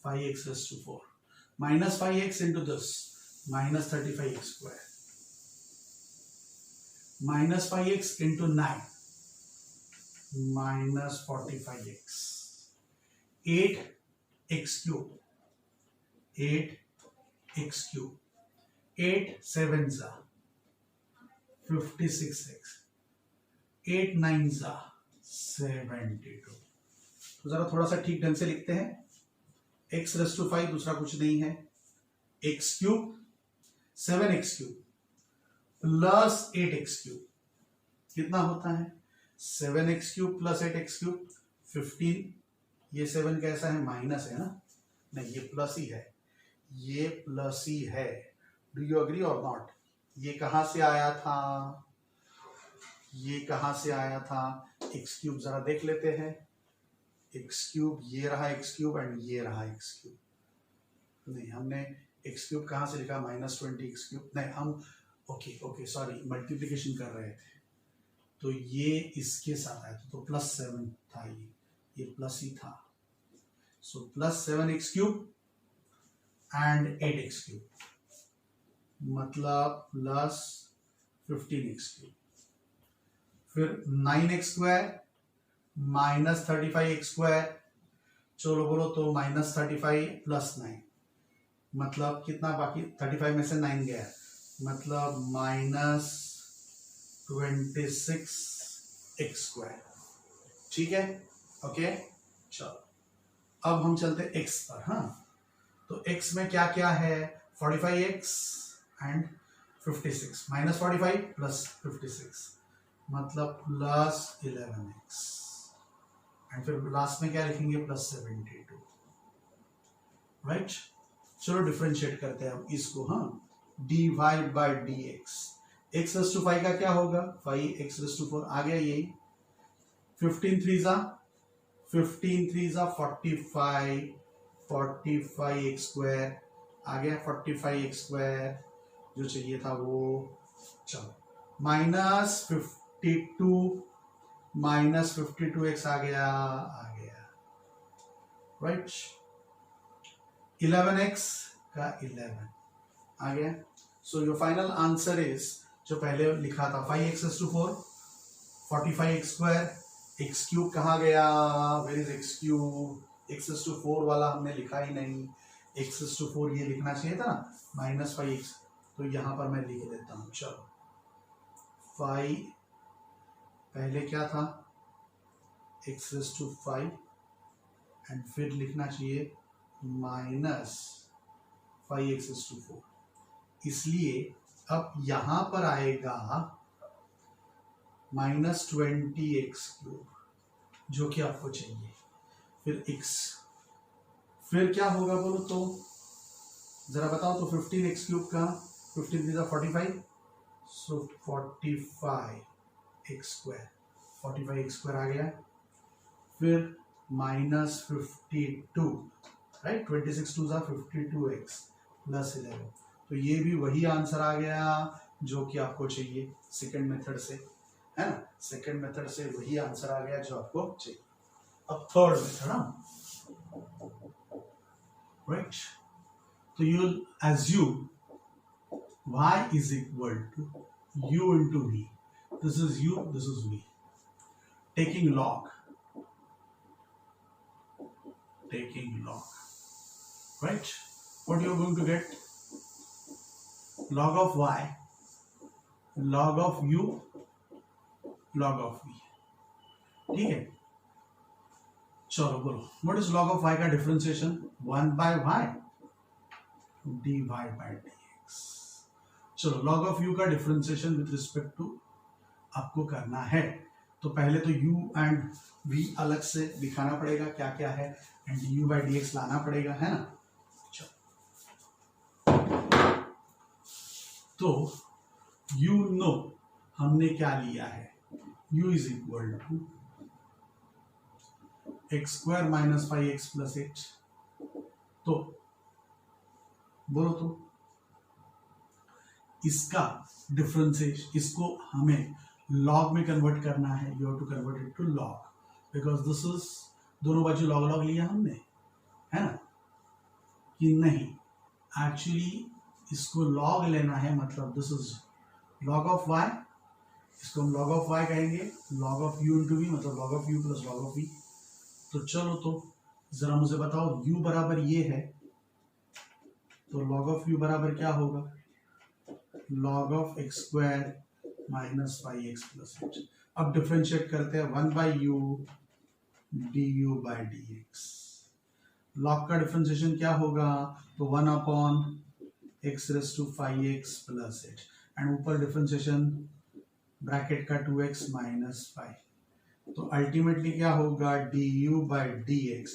[SPEAKER 1] 5x⁴, minus 5x into this minus 35x², minus 5x into 9 minus 45x, 8x³, 8x³, 8 7 56x, 8 9 72। तो जरा थोड़ा सा ठीक ढंग से लिखते हैं, x⁵ दूसरा कुछ नहीं है, x³ 7x³ प्लस 8x³ कितना होता है, 7x³ प्लस 8x³ 15, ये 7 कैसा है, माइनस है ना, नहीं ये प्लस ही है, ये प्लस ही है। डू यू एग्री और नॉट। ये कहां से आया था, ये कहां से आया था, x³ जरा देख लेते हैं, x³ ये रहा x³ एंड ये रहा x³, नहीं हमने x³ कहां से लिखा, माइनस 20 x³, नहीं हम ओके सॉरी मल्टीप्लिकेशन कर रहे थे, तो ये इसके साथ आया तो +7 था, ये प्लस ही था। सो +7x³ एंड 8x³ मतलब +15x³। फिर 9x² -35x², चलो बोलो तो -35 + 9 मतलब कितना बाकी, 35 में से 9 गया मतलब -26x²। ठीक है, ओके। चलो अब हम चलते x पर। हाँ, तो x में क्या क्या है, 45x एंड 56, -45 + 56 मतलब +11x, एंड फिर लास्ट में क्या लिखेंगे, +72, राइट। चलो डिफरेंशिएट करते हैं हम इसको। हाँ, dy/dx, x⁵ का क्या होगा, 5x⁴ आ गया यही। 15 3 45, 45x² आ गया, 45x² जो चाहिए था वो। चलो -52 आ गया, राइट। 11x का 11 आ गया। So your final answer is, जो पहले लिखा था 5x⁴, 45x², x³ कहाँ गया, वेयर इज x³, x⁴ वाला हमने लिखा ही नहीं, x⁴ ये लिखना चाहिए था ना, -5x, तो यहां पर मैं लिख देता हूं। चलो 5 पहले क्या था, x⁵, एंड फिर लिखना चाहिए -5x⁴, इसलिए अब यहां पर आएगा -20x³ जो कि आपको चाहिए। फिर x, फिर क्या होगा बोलो तो, जरा बताओ तो, 15x³ का 15 3 45, सो 45x², 45x² आ गया। फिर -52, राइट, 26 2 52x + 11, तो ये भी वही आंसर आ गया जो कि आपको चाहिए सेकंड मेथड से, है ना। सेकंड मेथड से वही आंसर आ गया जो आपको चाहिए। अब थर्ड मेथड, राइट, तो you assume y = u into v, this is u, this is v, taking log, right, what you are going to get, log of y, log of u, log of v। ठीक है, चलो बोलो, what is log of y का differentiation, 1/y dy/dx। चलो log of u का differentiation with respect to आपको करना है, तो पहले तो u एंड v अलग से दिखाना पड़ेगा क्या क्या है, एंड du/dx लाना पड़ेगा, है ना। तो you know हमने क्या लिया है, u = x² - 5x + 8, तो बोलो तो इसका डिफरेंशिएशन, इसको हमें लॉग में कन्वर्ट करना है, you have to convert it to log, because this is, दोनों बाजू लॉग लॉग लिया हमने, है ना, कि नहीं, एक्चुअली इसको लॉग लेना है, मतलब this is log of y, इसको हम लॉग ऑफ y कहेंगे, log of u into v मतलब log of u + log of v। तो चलो तो जरा मुझे बताओ, u बराबर ये है, तो log of u बराबर क्या होगा, log of x² - 5x + 8। अब डिफरेंशिएट करते हैं, 1/u du/dx, log का डिफरेंशिएशन क्या होगा, तो 1/x⁵ + 8, एंड ऊपर डिफरेंशिएशन ब्रैकेट का 2x - 5, तो अल्टीमेटली क्या होगा, du/dx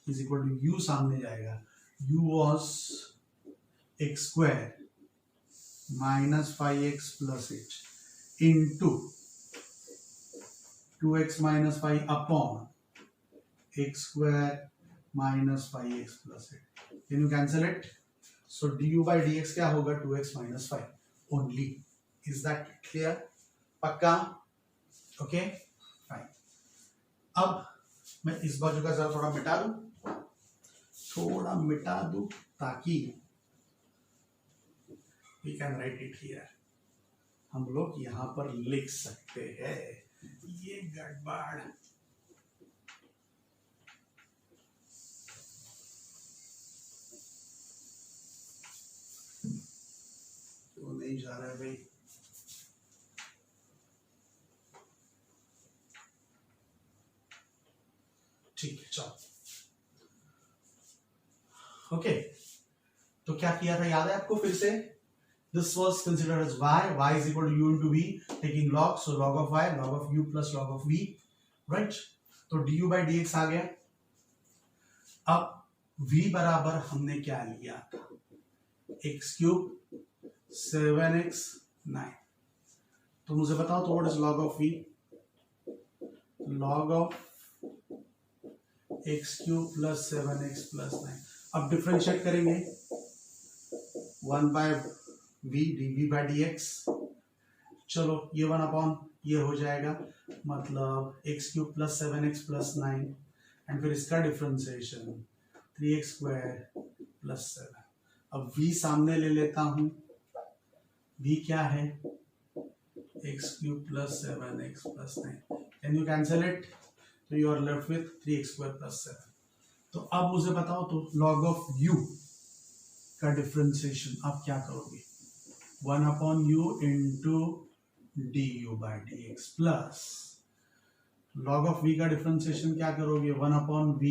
[SPEAKER 1] = u सामने जाएगा, u was x² - 5x + 8 into 2x - 5 upon x² - 5x + 8। Can you cancel it? So du/dx क्या होगा, 2x - 5 only। Is that clear? पक्का? Okay fine. अब मैं इस बाजू का जरा थोड़ा मिटा दूं ताकि we can write it here, हम लोग यहां पर लिख सकते हैं। ये गड़बड़ तो नहीं जा रहा है भाई। ठीक है चलो ओके। तो क्या किया था याद है आपको फिर से? This was considered as y is equal to u into v, taking log, so log of y, log of u plus log of v, right? तो du by dx आ गया। अब v बराबर हमने क्या लिया था? x cube 7x 9। तो मुझे बताओ तो what is log of v? log of x cube plus 7x plus 9। अब डिफरेंशिएट करेंगे 1 by v dv by dx। चलो ये 1 अपॉन ये हो जाएगा, मतलब x cube plus 7x plus 9 and फिर इसका डिफरेंशिएशन 3x स्क्वायर प्लस 7। अब v सामने ले लेता हूं, v क्या है? x cube plus 7x plus 9। Can you cancel it? तो you are left with 3x square plus 7। तो अब मुझे बताओ तो log of u का डिफरेंशिएशन आप क्या करोगे? 1 upon u into du by dx plus log of v का डिफरेंशिएशन क्या करोगे? 1 upon v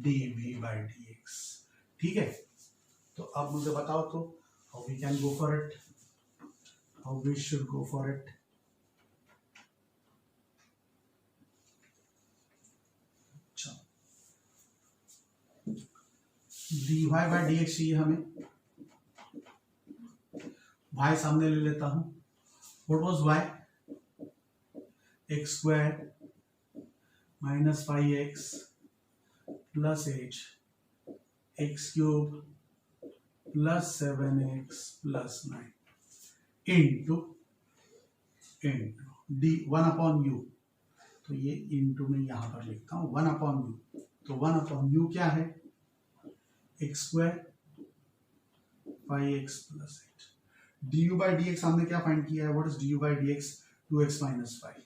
[SPEAKER 1] dv by dx। ठीक है, तो अब मुझे बताओ तो how we can go for it, how we should go for it. dy by dx चाहिए हमें, y सामने ले लेता हूं। What was y? x square minus 5x plus 8 x cube plus 7x plus 9 into D 1 upon u। तो ये into में यहां पर लिखता हूं 1 अपॉन u। तो 1 अपॉन u क्या है? x square 5x plus 8। du by dx हमने क्या फाइंड किया है? What is du by dx? 2x minus 5,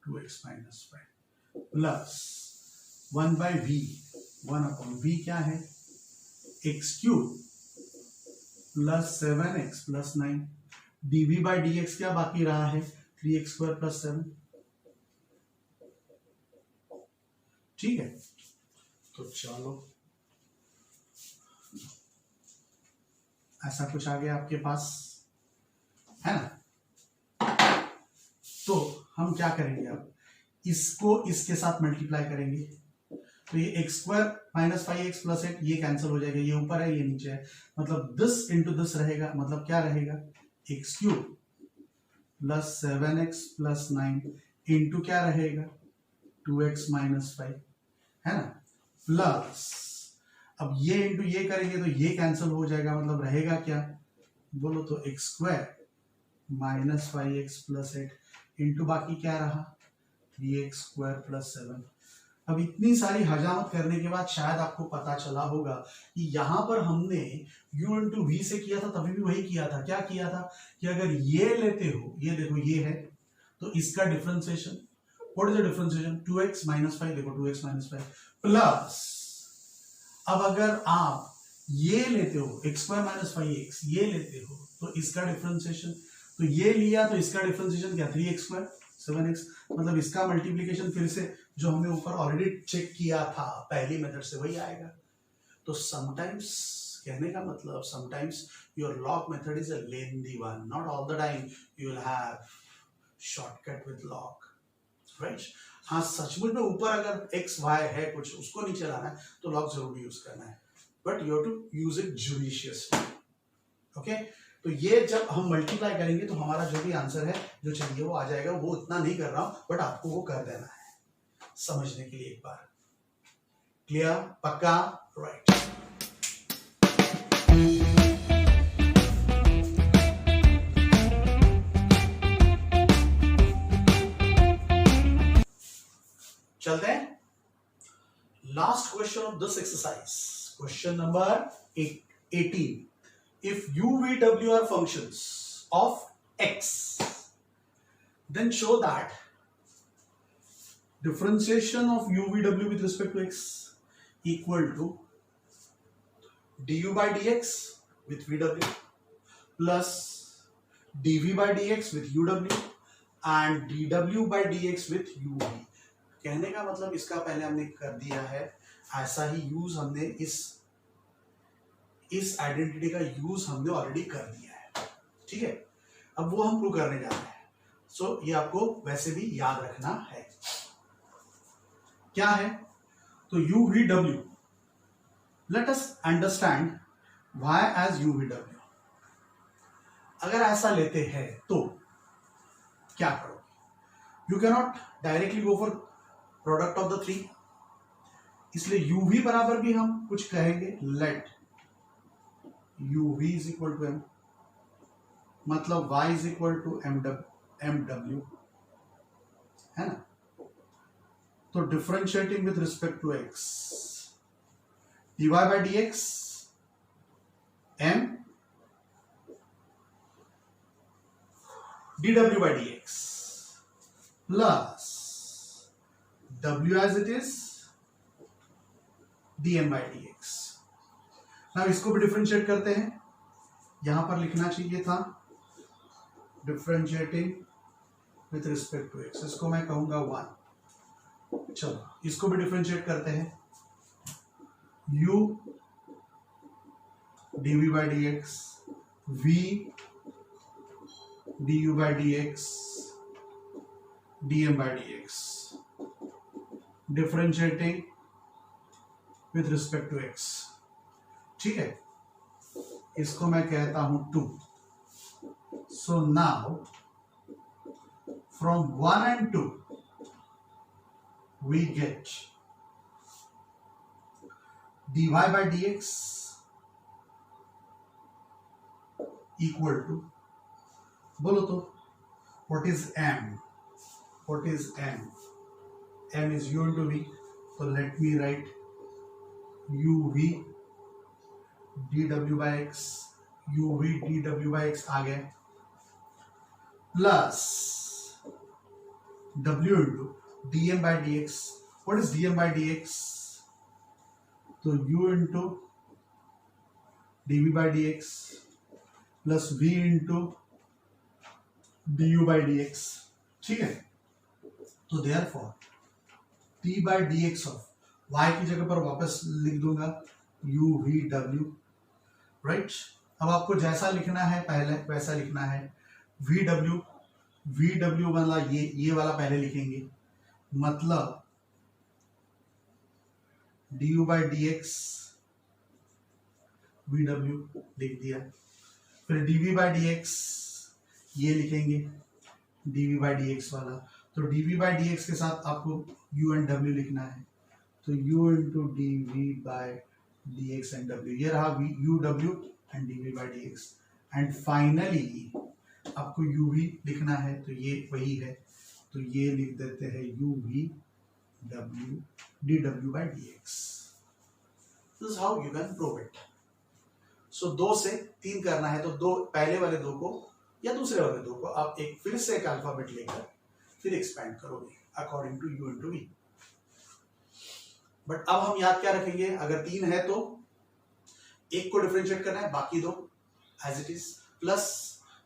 [SPEAKER 1] 2x minus 5 plus 1 by v, 1 upon v क्या है? x cube plus 7x plus 9। dv by dx क्या बाकी रहा है? 3x square plus 7। ठीक है, तो चलो ऐसा कुछ आ गया आपके पास, है ना? तो हम क्या करेंगे अब? इसको इसके साथ मल्टीप्लाई करेंगे, तो ये x square minus 5x plus 8 ये कैंसिल हो जाएगा, ये ऊपर है ये नीचे है, मतलब दिस इंटू दिस रहेगा, मतलब क्या रहेगा? X cube plus 7x plus 9 into क्या रहेगा? 2x माइनस 5, है ना? प्लस अब ये इंटू ये करेंगे तो ये कैंसिल हो जाएगा, मतलब रहेगा क्या? बोलो तो x square minus 5x plus 8 into बाकी क्या रहा? 3x square plus 7। अब इतनी सारी हजामत करने के बाद शायद आपको पता चला होगा कि यहां पर हमने u इंटू वी से किया था, तभी भी वही किया था। क्या किया था कि अगर ये लेते हो, ये देखो ये है, तो इसका differentiation, what is the differentiation? 2x minus 5, देखो 2x माइनस 5 प्लस, अब अगर आप ये लेते हो x स्क्वायर माइनस 5x, ये लेते हो तो इसका डिफरेंशिएशन, तो ये लिया तो इसका डिफरेंशिएशन क्या? 3x स्क्वायर 7x, मतलब इसका मल्टीप्लीकेशन फिर से जो हमने ऊपर ऑलरेडी चेक किया था पहली मेथड से वही आएगा। तो समटाइम्स, कहने का मतलब sometimes your log method is a lengthy one, not all the time you will have shortcut with log, right? हाँ, सचमुच में ऊपर अगर x y है कुछ, उसको नहीं चलाना है तो लॉग जरूर यूज करना है, but you have to use it judiciously. Okay, तो ये जब हम मल्टीप्लाई करेंगे तो हमारा जो भी आंसर है जो चाहिए वो आ जाएगा। वो उतना नहीं कर रहा हूं, बट आपको वो कर देना है समझने के लिए। एक बार क्लियर? पक्का? Right. question of this exercise. Question number 18. If u, v, w are functions of x, then show that differentiation of u, v, w with respect to x equal to du by dx with vw plus dv by dx with uw and dw by dx with uv. कहने का मतलब इसका पहले हमने कर दिया है, ऐसा ही यूज हमने इस आइडेंटिटी का यूज हमने ऑलरेडी कर दिया है, ठीक है। अब वो हम प्रूव करने जा रहे हैं। सो ये आपको वैसे भी याद रखना है। क्या है? तो u v w, let us understand y as u v w। अगर ऐसा लेते हैं तो क्या करोगे? You can not directly go for product of the three, इसलिए u v बराबर भी हम कुछ कहेंगे, let u v is equal to m, मतलब y is equal to m w, है ना। तो differentiating with respect to x, dy by dx m dw by dx plus w as it is dm by dx। now इसको भी differentiate करते हैं, यहां पर लिखना चाहिए था differentiating with respect to x, इसको मैं कहूंगा 1। चलो इसको भी डिफरेंशिएट करते हैं, u dv by dx v du by dx dm by dx, differentiating with respect to x, ठीक है। इसको मैं कहता हूं 2। So now from 1 and 2 we get dy by dx equal to, बोलो तो what is m? What is m? m is u into v, so let me write uv dw by x, uv dw by x आ गया, plus w into dm by dx। what is dm by dx? तो u into dv by dx plus v into du by dx, ठीक है। तो therefore p by dx of y की जगह पर वापस लिख दूंगा u v w, राइट। अब आपको जैसा लिखना है पहले वैसा लिखना है, v w वाला ये वाला पहले लिखेंगे, मतलब du by dx vw लिख दिया, फिर dv by dx ये लिखेंगे dv by dx वाला, तो dv by dx के साथ आपको u and w लिखना है, तो u into dv by dx and w, ये रहा u w and dv by dx, and finally आपको uv लिखना है, तो ये वही है, तो ये लिख देते हैं uv w dw by dx। This is how you can prove it. So 2 से 3 करना है, तो दो पहले वाले 2 को या दूसरे वाले 2 को आप एक फिर से एक अल्फाबेट लेकर फिर एक्सपैंड करोगे according to u into v। But अब हम याद क्या रखेंगे, अगर 3 है तो एक को डिफरेंशिएट करना है, बाकी 2 एज इट इज, प्लस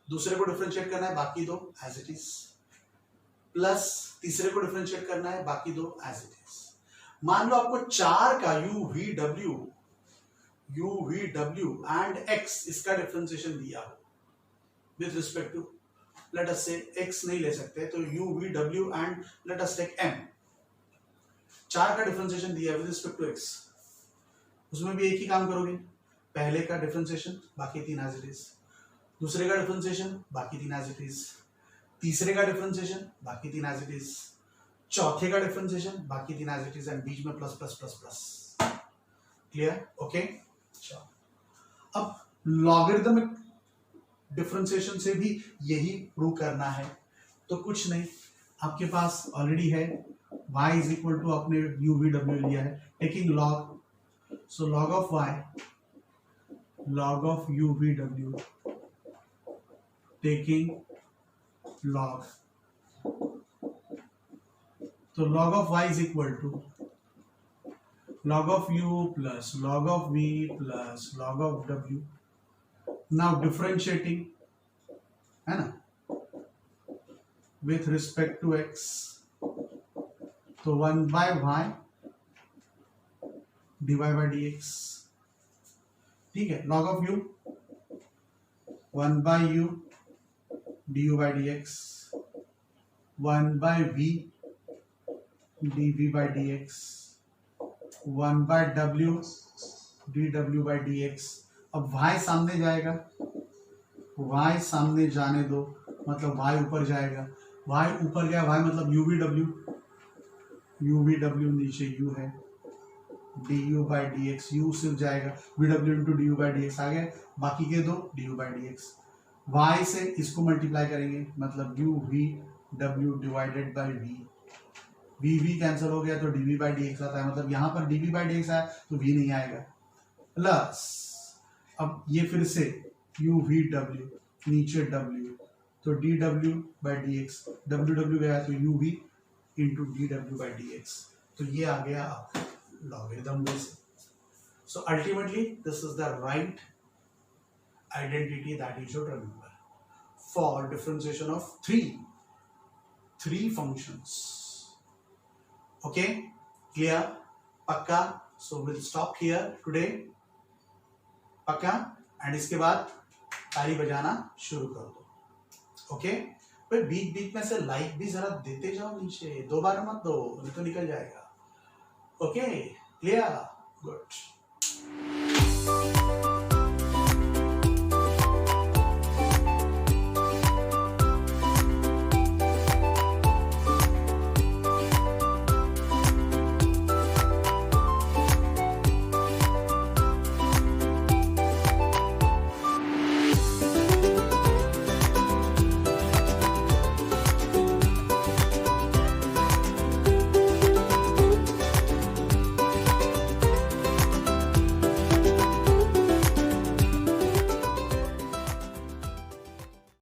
[SPEAKER 1] दूसरे को डिफरेंशिएट करना है, बाकी 2 एज इट इज, प्लस तीसरे को डिफरेंशिएट करना है, बाकी 2 एज इट इज। मान लो आपको 4 का u v w and x इसका डिफरेंशिएशन दिया हो with respect to, let us say x नहीं ले सकते तो u v w and let us take m। 4 का डिफरेंशिएशन दिया है विथ रिस्पेक्ट टू x, उसमें भी एक ही काम करोगे, पहले का डिफरेंशिएशन बाकी 3 एज इट इज, दूसरे का डिफरेंशिएशन बाकी 3 एज इट इज, तीसरे का डिफरेंशिएशन बाकी 3 एज इट इज, चौथे का डिफरेंशिएशन बाकी 3 एज इट इज, एंड बीच में plus plus plus plus. Clear? Okay. अब लॉगरिथमिक डिफरेंशिएशन से भी यही प्रूव करना है, तो कुछ नहीं, आपके पास ऑलरेडी है y इज इक्वल टू आपने u v w लिया है, taking log So log of y, log of UVW, taking log. So log of y is equal to log of u plus log of v plus log of w. Now differentiating, है ना, with respect to x, तो 1 by y dy by dx, ठीक है. log of u 1 by u du by dx, 1 by v dv by dx, 1 by w dw by dx. अब y सामने जाएगा, y सामने जाने दो, मतलब y ऊपर जाएगा. y ऊपर गया, y मतलब UVW नीचे u है, du by dx, u सिर्फ जाएगा, vw into du by dx आ गया, बाकी के दो du by dx. y से इसको मल्टीप्लाई करेंगे, मतलब UVW divided by v cancel हो गया तो dv by dx आता है, मतलब यहाँ पर dv by dx आया तो v नहीं आएगा, प्लस अब ये फिर से UVW नीचे W, तो dw by dx, ww गया तो uv into dw by dx, तो ये आ गया logarithm base. So ultimately this is the right identity that you should remember for differentiation of three functions. Okay, clear? Pakka? So we'll stop here today. पक्का? And इसके बाद ताली बजाना शुरू कर दो. ओके, भाई बीच में से लाइक भी जरा देते जाओ नीचे, 2 बार मत दो नहीं तो निकल जाएगा. Okay, clear? गुड.